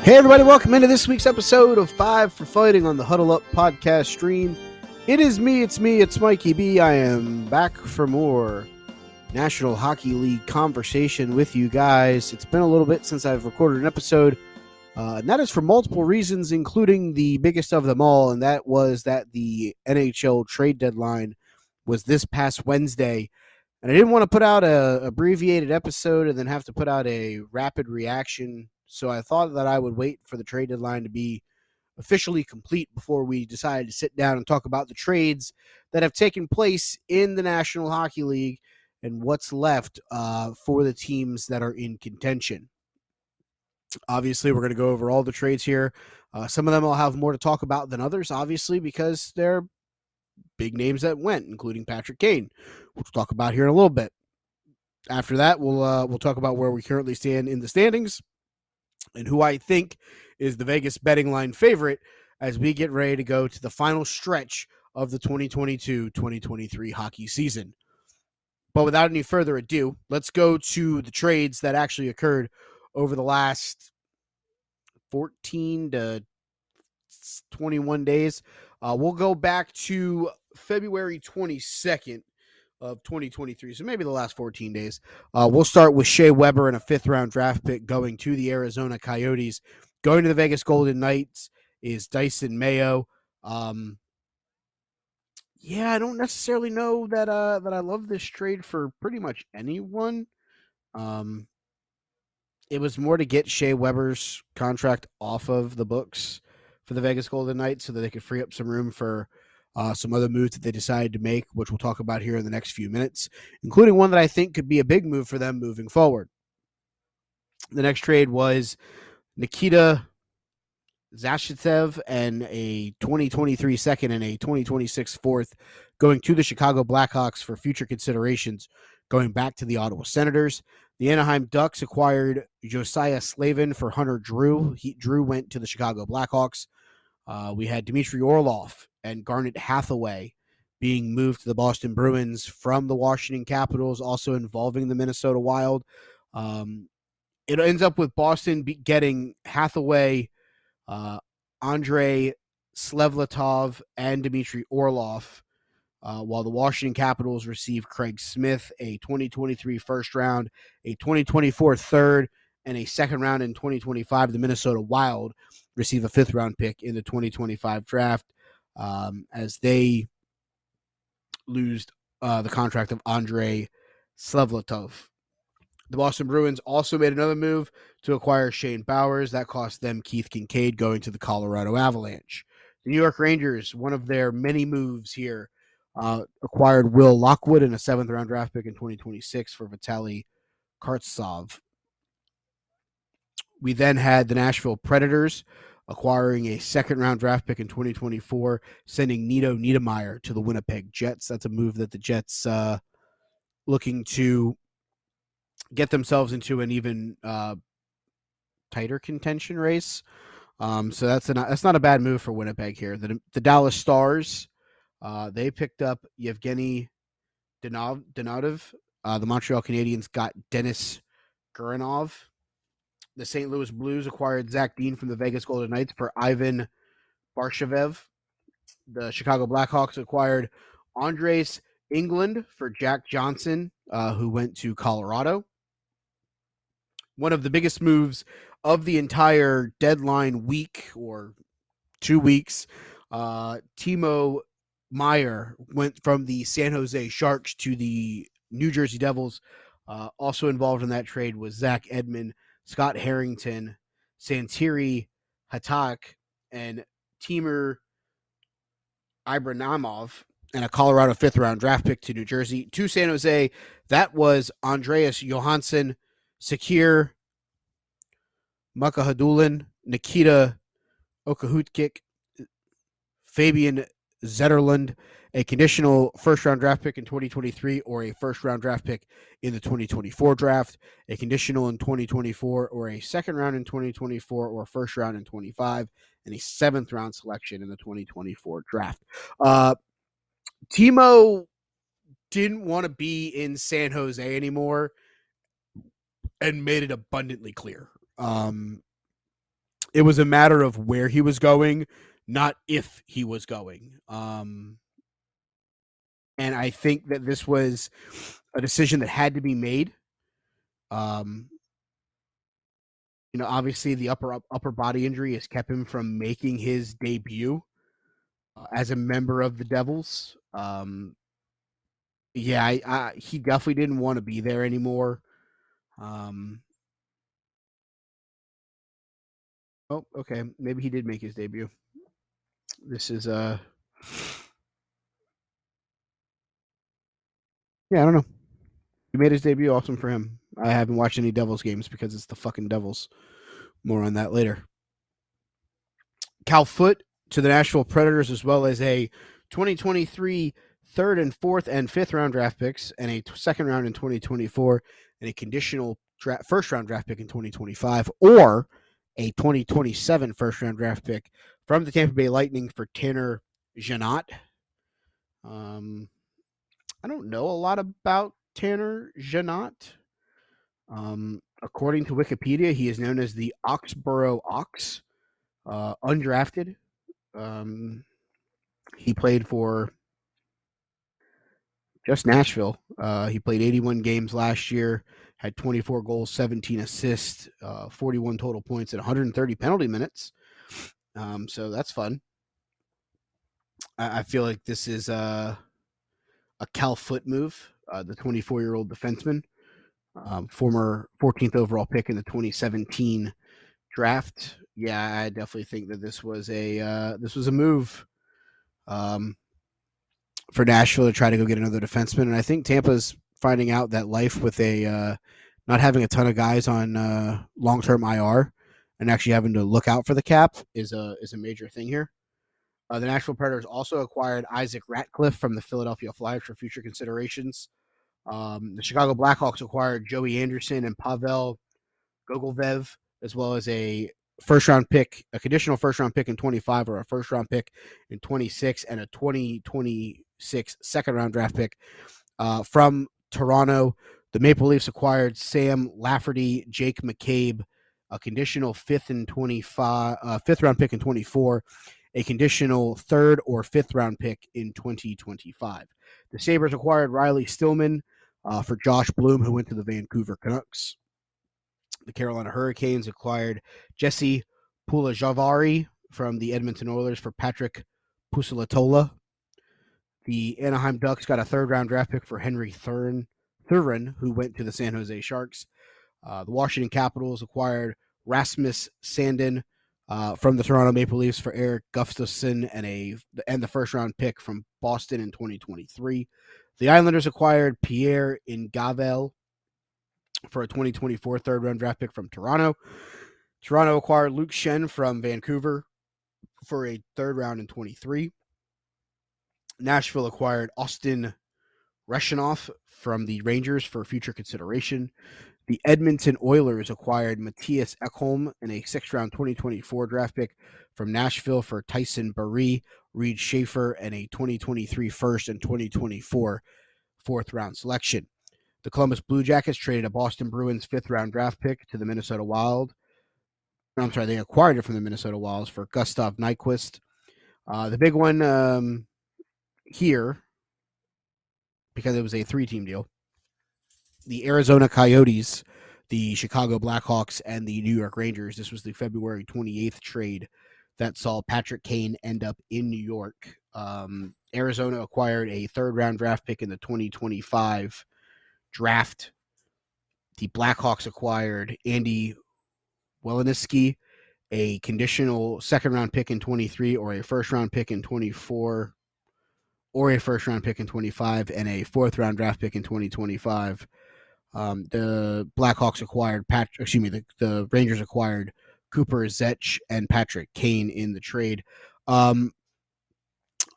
Hey everybody, welcome into this week's episode of 5 for Fighting on the Huddle Up podcast stream. It's Mikey B. I am back for more National Hockey League conversation with you guys. It's been a little bit since I've recorded an episode, and that is for multiple reasons, including the biggest of them all, and that was that the NHL trade deadline was this past Wednesday, and I didn't want to put out a abbreviated episode and then have to put out a rapid reaction. So I thought that I would wait for the trade deadline to be officially complete before we decided to sit down and talk about the trades that have taken place in the National Hockey League and what's left for the teams that are in contention. Obviously, we're going to go over all the trades here. Some of them will have more to talk about than others, obviously, because they're big names that went, including Patrick Kane, which we'll talk about here in a little bit. After that, we'll talk about where we currently stand in the standings and who I think is the Vegas betting line favorite as we get ready to go to the final stretch of the 2022-2023 hockey season. But without any further ado, let's go to the trades that actually occurred over the last 14 to 21 days. We'll go back to February 22nd of 2023, so maybe the last 14 days. We'll start with Shea Weber and a 5th-round draft pick going to the Arizona Coyotes. Going to the Vegas Golden Knights is Dyson Mayo. I don't necessarily know that I love this trade for pretty much anyone. It was more to get Shea Weber's contract off of the books for the Vegas Golden Knights so that they could free up some room for some other moves that they decided to make, which we'll talk about here in the next few minutes, including one that I think could be a big move for them moving forward. The next trade was Nikita Zaitsev and a 2023 second and a 2026 fourth going to the Chicago Blackhawks for future considerations going back to the Ottawa Senators. The Anaheim Ducks acquired Josiah Slavin for Hunter Drew. Drew went to the Chicago Blackhawks. We had Dmitry Orlov and Garnet Hathaway being moved to the Boston Bruins from the Washington Capitals, also involving the Minnesota Wild. It ends up with Boston getting Hathaway, Andrei Slevletov, and Dmitry Orlov, while the Washington Capitals receive Craig Smith, a 2023 first round, a 2024 third, and a second round in 2025. The Minnesota Wild receive a 5th-round pick in the 2025 draft as they lose the contract of Andrei Slevletov. The Boston Bruins also made another move to acquire Shane Bowers. That cost them Keith Kincaid going to the Colorado Avalanche. The New York Rangers, one of their many moves here, acquired Will Lockwood and a 7th-round draft pick in 2026 for Vitaly Kartsov. We then had the Nashville Predators acquiring a 2nd-round draft pick in 2024, sending Nito Niedermayer to the Winnipeg Jets. That's a move that the Jets looking to get themselves into an even tighter contention race. So that's not a bad move for Winnipeg here. The Dallas Stars, they picked up Yevgeny Donatov. The Montreal Canadiens got Denis Gurinov. The St. Louis Blues acquired Zach Dean from the Vegas Golden Knights for Ivan Barshavev. The Chicago Blackhawks acquired Andres England for Jack Johnson, who went to Colorado. One of the biggest moves of the entire deadline week or 2 weeks, Timo Meier went from the San Jose Sharks to the New Jersey Devils. Also involved in that trade was Zach Edmond, Scott Harrington, Santeri Hatak, and Timur Ibranamov, and a Colorado 5th-round draft pick to New Jersey. To San Jose, that was Andreas Johansson, Sakir Makahadulin, Nikita Okahutkik, Fabian Zetterlund, a conditional 1st-round draft pick in 2023 or a 1st-round draft pick in the 2024 draft, a conditional in 2024 or a 2nd round in 2024 or 1st round in 25, and a 7th-round selection in the 2024 draft. Timo didn't want to be in San Jose anymore and made it abundantly clear. It was a matter of where he was going, not if he was going. And I think that this was a decision that had to be made. Um, obviously the upper body injury has kept him from making his debut as a member of the Devils. Yeah, he definitely didn't want to be there anymore. Um, oh, okay, maybe he did make his debut. This is yeah, I don't know. He made his debut. Awesome for him. I haven't watched any Devils games because it's the fucking Devils. More on that later. Cal Foote to the Nashville Predators, as well as a 2023 third and fourth and fifth round draft picks, and a second round in 2024, and a conditional first round draft pick in 2025, or a 2027 first round draft pick from the Tampa Bay Lightning for Tanner Jeannot. I don't know a lot about Tanner Jeannot. According to Wikipedia, he is known as the Oxborough Ox, undrafted. He played for just Nashville. He played 81 games last year, had 24 goals, 17 assists, 41 total points, and 130 penalty minutes. So that's fun. I feel like this is a Cal Foote move, the 24-year-old defenseman, former 14th overall pick in the 2017 draft. Yeah, I definitely think that this was a move for Nashville to try to go get another defenseman, and I think Tampa's finding out that life with a not having a ton of guys on long-term IR and actually having to look out for the cap is a major thing here. The Nashville Predators also acquired Isaac Ratcliffe from the Philadelphia Flyers for future considerations. The Chicago Blackhawks acquired Joey Anderson and Pavel Gogolev, as well as a first-round pick, a conditional first-round pick in 25, or a first-round pick in 26, and a 2026 second-round draft pick from Toronto. The Maple Leafs acquired Sam Lafferty, Jake McCabe, a conditional fifth round pick in 24, a conditional third or fifth round pick in 2025. The Sabres acquired Riley Stillman for Josh Bloom, who went to the Vancouver Canucks. The Carolina Hurricanes acquired Jesse Pulajavari from the Edmonton Oilers for Patrick Pusilatola. The Anaheim Ducks got a third-round draft pick for Henry Thurin, who went to the San Jose Sharks. The Washington Capitals acquired Rasmus Sandin from the Toronto Maple Leafs for Eric Gustafsson and the first-round pick from Boston in 2023. The Islanders acquired Pierre Ingavel for a 2024 third-round draft pick from Toronto. Toronto acquired Luke Shen from Vancouver for a third round in 23. Nashville acquired Austin Reshinoff from the Rangers for future consideration. The Edmonton Oilers acquired Matthias Ekholm in a sixth-round 2024 draft pick from Nashville for Tyson Barrie, Reed Schaefer, and a 2023 first and 2024 fourth-round selection. The Columbus Blue Jackets traded a Boston Bruins fifth-round draft pick to the Minnesota Wild. I'm sorry, they acquired it from the Minnesota Wild for Gustav Nyquist. The big one here, because it was a three-team deal, the Arizona Coyotes, the Chicago Blackhawks, and the New York Rangers. This was the February 28th trade that saw Patrick Kane end up in New York. Arizona acquired a third-round draft pick in the 2025 draft. The Blackhawks acquired Andy Weleniski, a conditional second-round pick in 23, or a first-round pick in 24, or a first-round pick in 25, and a fourth-round draft pick in 2025. The Blackhawks acquired the Rangers acquired Cooper Zech and Patrick Kane in the trade.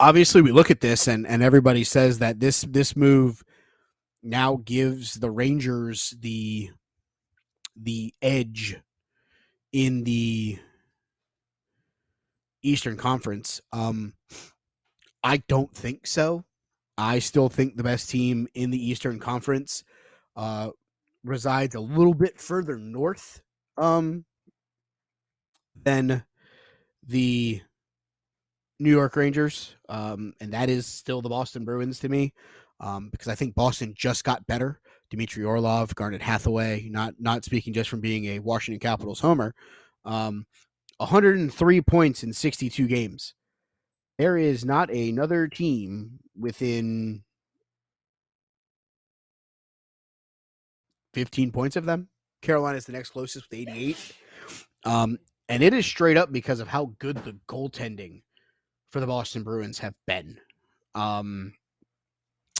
Obviously, we look at this and everybody says that this move now gives the Rangers the edge in the Eastern Conference. I don't think so. I still think the best team in the Eastern Conference resides a little bit further north than the New York Rangers, and that is still the Boston Bruins to me, because I think Boston just got better. Dmitry Orlov, Garnet Hathaway, not speaking just from being a Washington Capitals homer, 103 points in 62 games. There is not another team within 15 points of them. Carolina is the next closest with 88. And it is straight up because of how good the goaltending for the Boston Bruins have been.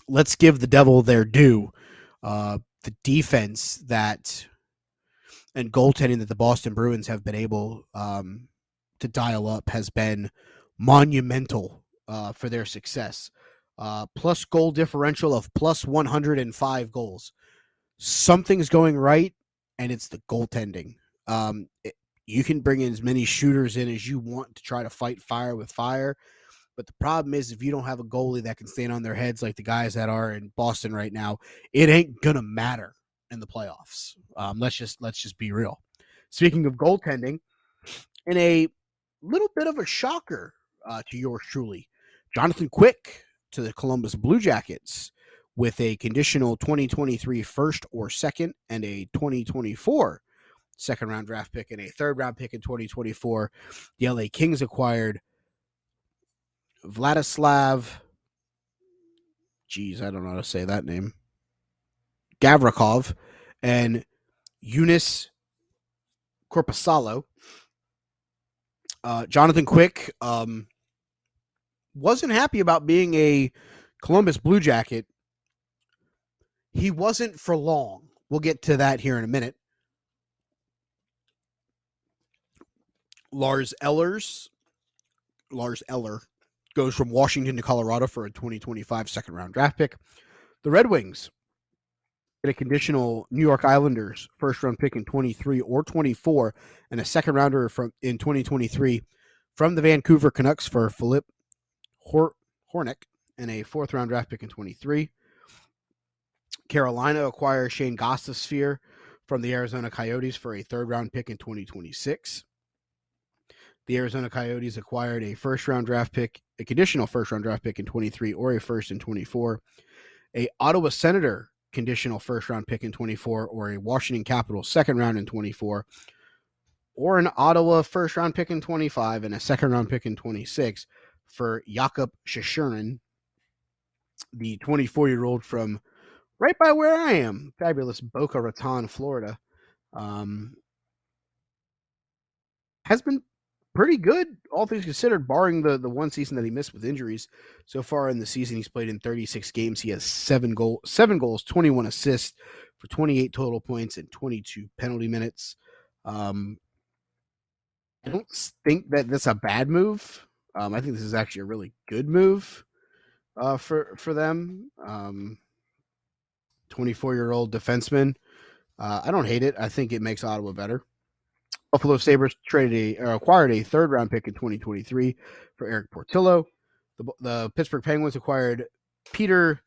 Let's give the Devil their due. The defense that and goaltending that the Boston Bruins have been able to dial up has been monumental for their success. Plus goal differential of plus 105 goals. Something's going right, and it's the goaltending. You can bring in as many shooters in as you want to try to fight fire with fire. But the problem is, if you don't have a goalie that can stand on their heads like the guys that are in Boston right now, it ain't gonna matter in the playoffs. Let's just be real. Speaking of goaltending, in a little bit of a shocker to yours truly, Jonathan Quick to the Columbus Blue Jackets with a conditional 2023 first or second and a 2024 second round draft pick and a third round pick in 2024. The LA Kings acquired Vladislav, I don't know how to say that name, Gavrikov, and Eunice Korpisalo. Jonathan Quick wasn't happy about being a Columbus Blue Jacket. He wasn't for long. We'll get to that here in a minute. Lars Eller goes from Washington to Colorado for a 2025 second round draft pick. The Red Wings get a conditional New York Islanders first round pick in 23 or 24 and a second rounder in 2023 from the Vancouver Canucks for Philip Hornick and a fourth round draft pick in 23. Carolina acquires Shane Gostisbehere from the Arizona Coyotes for a third round pick in 2026. The Arizona Coyotes acquired a conditional first round draft pick in 23 or a first in 24. A Ottawa Senator conditional first round pick in 24 or a Washington Capitals second round in 24 or an Ottawa first round pick in 25 and a second round pick in 26 for Jakob Chychrun, the 24-year-old from right by where I am, fabulous Boca Raton, Florida. Has been pretty good, all things considered, barring the one season that he missed with injuries. So far in the season, he's played in 36 games. He has 7 goals, 21 assists for 28 total points and 22 penalty minutes. I don't think that that's a bad move. I think this is actually a really good move for them. 24-year-old defenseman. I don't hate it. I think it makes Ottawa better. Buffalo Sabres acquired a third round pick in 2023 for Eric Portillo. The Pittsburgh Penguins acquired Peter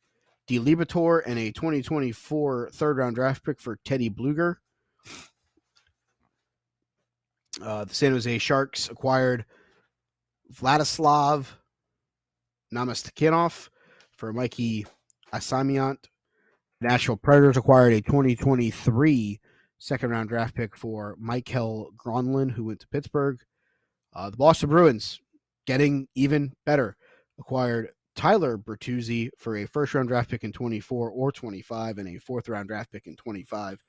DeLibator and a 2024 third round draft pick for Teddy Bluger. The San Jose Sharks acquired Vladislav Namastikinov for Mikey Asamiant. Nashville Predators acquired a 2023 second round draft pick for Michael Gronlund, who went to Pittsburgh. The Boston Bruins, getting even better, acquired Tyler Bertuzzi for a first round draft pick in 24 or 25 and a fourth round draft pick in 25.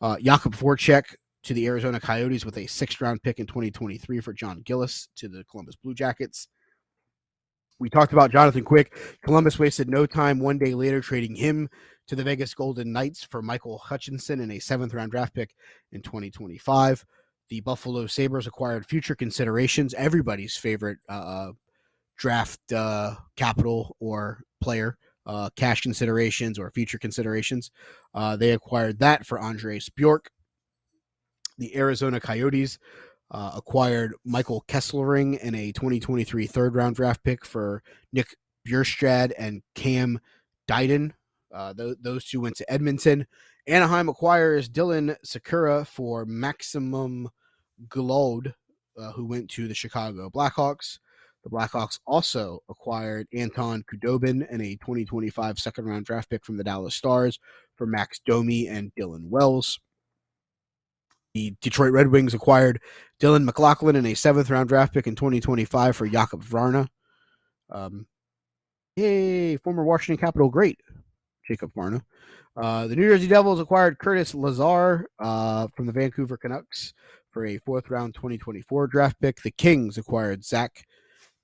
Jakub Voracek to the Arizona Coyotes with a sixth round pick in 2023 for John Gillis to the Columbus Blue Jackets. We talked about Jonathan Quick. Columbus wasted no time one day later trading him to the Vegas Golden Knights for Michael Hutchinson and a seventh round draft pick in 2025. The Buffalo Sabres acquired future considerations, everybody's favorite draft capital or player, cash considerations or future considerations. They acquired that for Andreas Bjork. The Arizona Coyotes acquired Michael Kesselring and a 2023 third round draft pick for Nick Bjurstrad and Cam Diden. Those two went to Edmonton. Anaheim acquires Dylan Sakura for Maximum Glode who went to the Chicago Blackhawks. The Blackhawks also acquired Anton Khudobin and a 2025 second-round draft pick from the Dallas Stars for Max Domi and Dylan Wells. The Detroit Red Wings acquired Dylan McLaughlin and a seventh-round draft pick in 2025 for Jakub Varna. Former Washington Capitol great, Jakub Varna. The New Jersey Devils acquired Curtis Lazar from the Vancouver Canucks for a fourth-round 2024 draft pick. The Kings acquired Zach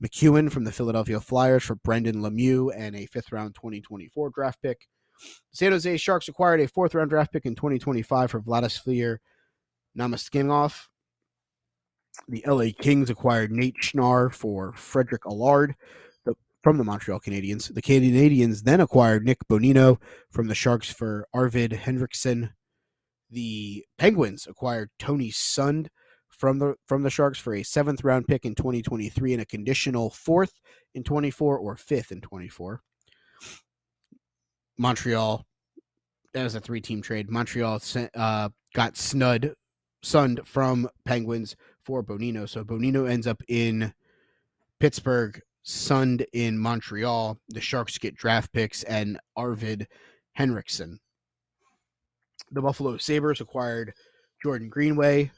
McEwen from the Philadelphia Flyers for Brendan Lemieux and a fifth-round 2024 draft pick. The San Jose Sharks acquired a fourth-round draft pick in 2025 for Vladislav Namaskinov. The LA Kings acquired Nate Schnarr for Frederick Allard from the Montreal Canadiens. The Canadiens then acquired Nick Bonino from the Sharks for Arvid Henriksen. The Penguins acquired Tony Sund from the Sharks for a seventh-round pick in 2023 and a conditional fourth in 24 or fifth in 24. Montreal, that was a three-team trade. Montreal got Sund from Penguins for Bonino. So Bonino ends up in Pittsburgh, Sund in Montreal. The Sharks get draft picks and Arvid Henriksen. The Buffalo Sabres acquired Jordan Greenway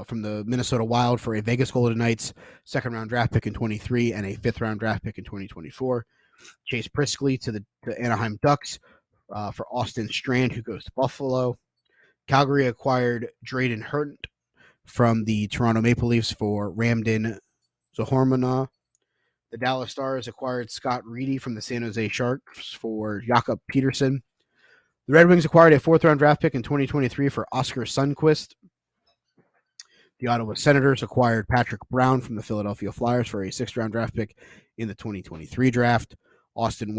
from the Minnesota Wild for a Vegas Golden Knights second-round draft pick in 23 and a fifth-round draft pick in 2024. Chase Priskley to the Anaheim Ducks for Austin Strand, who goes to Buffalo. Calgary acquired Drayden Hunt from the Toronto Maple Leafs for Ramden Zohormana. The Dallas Stars acquired Scott Reedy from the San Jose Sharks for Jakob Peterson. The Red Wings acquired a fourth-round draft pick in 2023 for Oscar Sundqvist. The Ottawa Senators acquired Patrick Brown from the Philadelphia Flyers for a sixth-round draft pick in the 2023 draft. Austin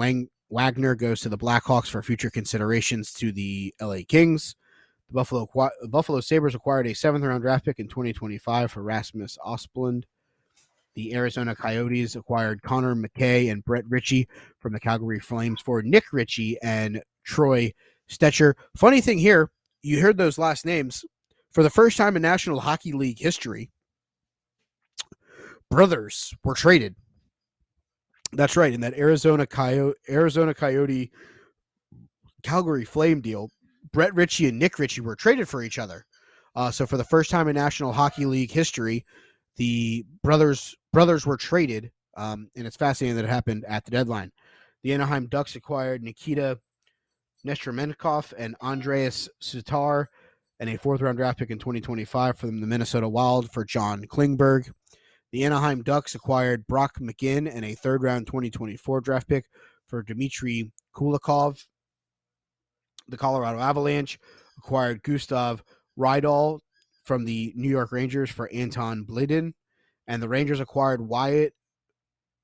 Wagner goes to the Blackhawks for future considerations to the LA Kings. The Buffalo Sabres acquired a seventh-round draft pick in 2025 for Rasmus Asplund. The Arizona Coyotes acquired Connor McKay and Brett Ritchie from the Calgary Flames for Nick Ritchie and Troy Stetcher. Funny thing here, you heard those last names. For the first time in National Hockey League history, brothers were traded. That's right. In that Arizona Coyote Calgary Flame deal, Brett Ritchie and Nick Ritchie were traded for each other. So for the first time in National Hockey League history, the brothers were traded, and it's fascinating that it happened at the deadline. The Anaheim Ducks acquired Nikita Nesteremenkoff and Andreas Sutar and a fourth-round draft pick in 2025 from the Minnesota Wild for John Klingberg. The Anaheim Ducks acquired Brock McGinn and a third-round 2024 draft pick for Dmitry Kulikov. The Colorado Avalanche acquired Gustav Rydal from the New York Rangers for Anton Bladin. And the Rangers acquired Wyatt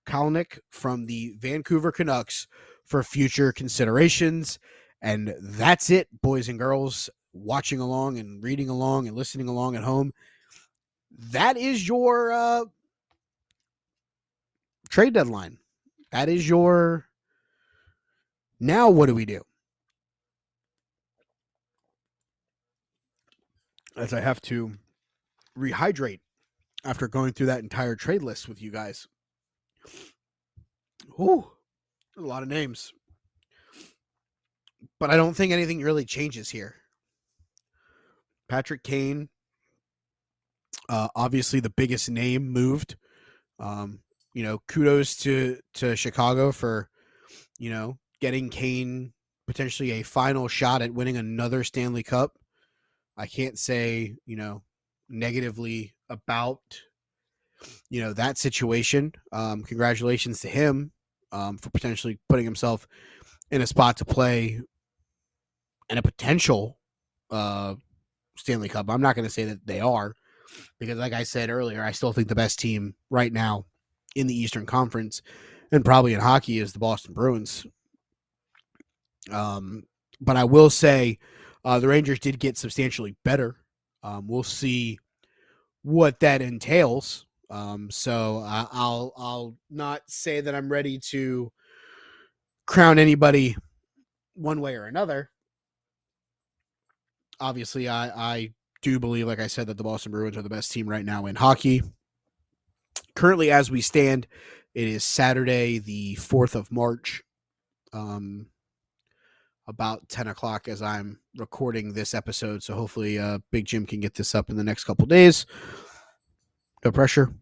Kalnick from the Vancouver Canucks for future considerations. And that's it, boys and girls, watching along and reading along and listening along at home. That is your trade deadline. That is your... Now what do we do? As I have to rehydrate after going through that entire trade list with you guys. Ooh, a lot of names. But I don't think anything really changes here. Patrick Kane, obviously the biggest name moved. Kudos to Chicago for, getting Kane potentially a final shot at winning another Stanley Cup. I can't say, negatively about, that situation. Congratulations to him for potentially putting himself in a spot to play in a potential Stanley Cup. I'm not going to say that they are, because like I said earlier, I still think the best team right now in the Eastern Conference and probably in hockey is the Boston Bruins. But I will say the Rangers did get substantially better. We'll see what that entails. So I'll not say that I'm ready to crown anybody one way or another. Obviously, I do believe, like I said, that the Boston Bruins are the best team right now in hockey. currently, as we stand, it is Saturday, the 4th of March, about 10 o'clock as I'm recording this episode. So hopefully Big Jim can get this up in the next couple days. No pressure.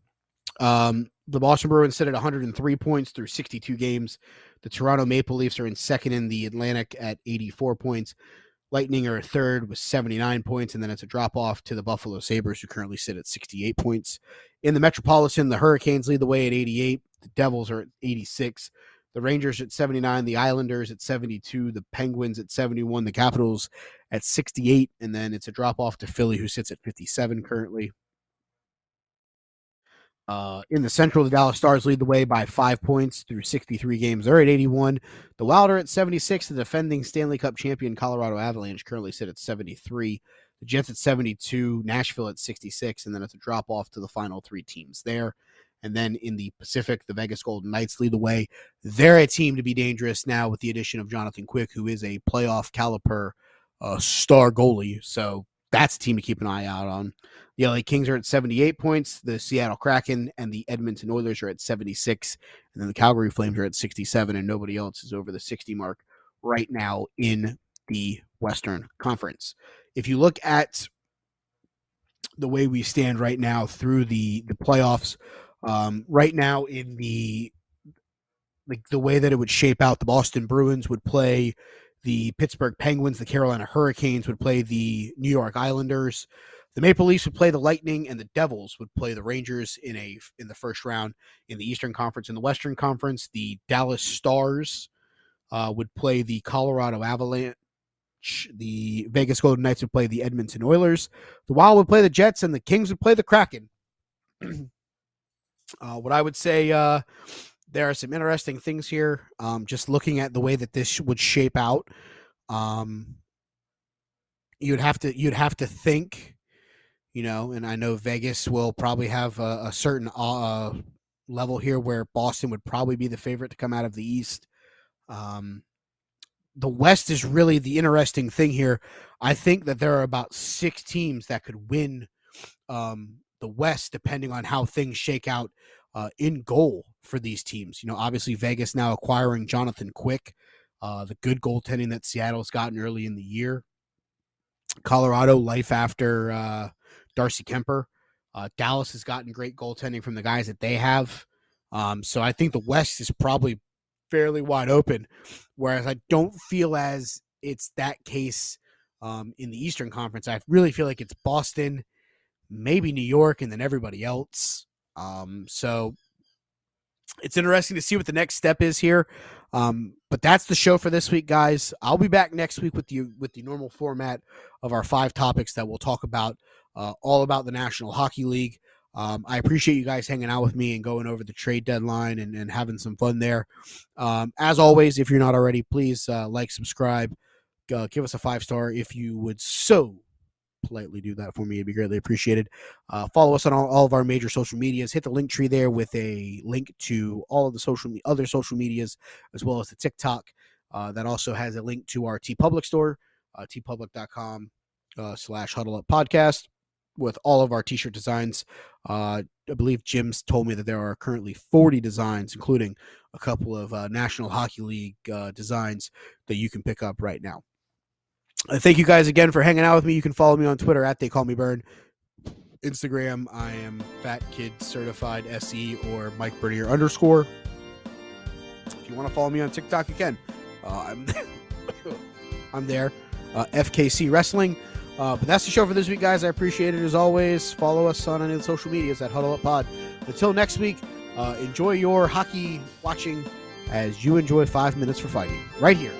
The Boston Bruins sit at 103 points through 62 games. The Toronto Maple Leafs are in second in the Atlantic at 84 points. Lightning are third with 79 points, and then it's a drop-off to the Buffalo Sabres, who currently sit at 68 points. In the Metropolitan, the Hurricanes lead the way at 88. The Devils are at 86. The Rangers at 79. The Islanders at 72. The Penguins at 71. The Capitals at 68. And then it's a drop-off to Philly, who sits at 57 currently. In the Central, the Dallas Stars lead the way by 5 points through 63 games. They're at 81. The Wild are at 76. The defending Stanley Cup champion Colorado Avalanche currently sit at 73. The Jets at 72. Nashville at 66. And then it's a drop-off to the final three teams there. And then in the Pacific, the Vegas Golden Knights lead the way. They're a team to be dangerous now with the addition of Jonathan Quick, who is a playoff caliber star goalie. So that's a team to keep an eye out on. The LA Kings are at 78 points. The Seattle Kraken and the Edmonton Oilers are at 76. And then the Calgary Flames are at 67, and nobody else is over the 60 mark right now in the Western Conference. If you look at the way we stand right now through the playoffs, right now in the way that it would shape out, the Boston Bruins would play the Pittsburgh Penguins, the Carolina Hurricanes would play the New York Islanders. The Maple Leafs would play the Lightning, and the Devils would play the Rangers in the first round in the Eastern Conference. In the Western Conference, the Dallas Stars would play the Colorado Avalanche. The Vegas Golden Knights would play the Edmonton Oilers. The Wild would play the Jets, and the Kings would play the Kraken. What I would say, there are some interesting things here. Just looking at the way that this would shape out, you'd have to think. And I know Vegas will probably have a certain level here where Boston would probably be the favorite to come out of the East. The West is really the interesting thing here. I think that there are about 6 teams that could win the West depending on how things shake out in goal for these teams. Obviously Vegas now acquiring Jonathan Quick, the good goaltending that Seattle's gotten early in the year. Colorado, life after Darcy Kemper. Dallas has gotten great goaltending from the guys that they have. So I think the West is probably fairly wide open, whereas I don't feel as it's that case in the Eastern Conference. I really feel like it's Boston, maybe New York, and then everybody else. So it's interesting to see what the next step is here. But that's the show for this week, guys. I'll be back next week with the normal format of our 5 topics that we'll talk about, all about the National Hockey League. I appreciate you guys hanging out with me and going over the trade deadline and having some fun there. As always, if you're not already, please like, subscribe, give us a 5-star if you would so politely do that for me. It'd be greatly appreciated. Follow us on all of our major social medias. Hit the link tree there with a link to all of the other social medias, as well as the TikTok. That also has a link to our TeePublic store, tpublic.com/Huddle Up Podcast, with all of our t-shirt designs. I believe Jim's told me that there are currently 40 designs, including a couple of National Hockey League designs that you can pick up right now. Thank you guys again for hanging out with me. You can follow me on Twitter at TheyCallMeBurn. Instagram, I am FatKidCertifiedSE or Mike Bernier _. If you want to follow me on TikTok again, I'm there. FKC Wrestling. But that's the show for this week, guys. I appreciate it as always. Follow us on any of the social medias at Huddle Up Pod. Until next week, enjoy your hockey watching as you enjoy 5 minutes for fighting right here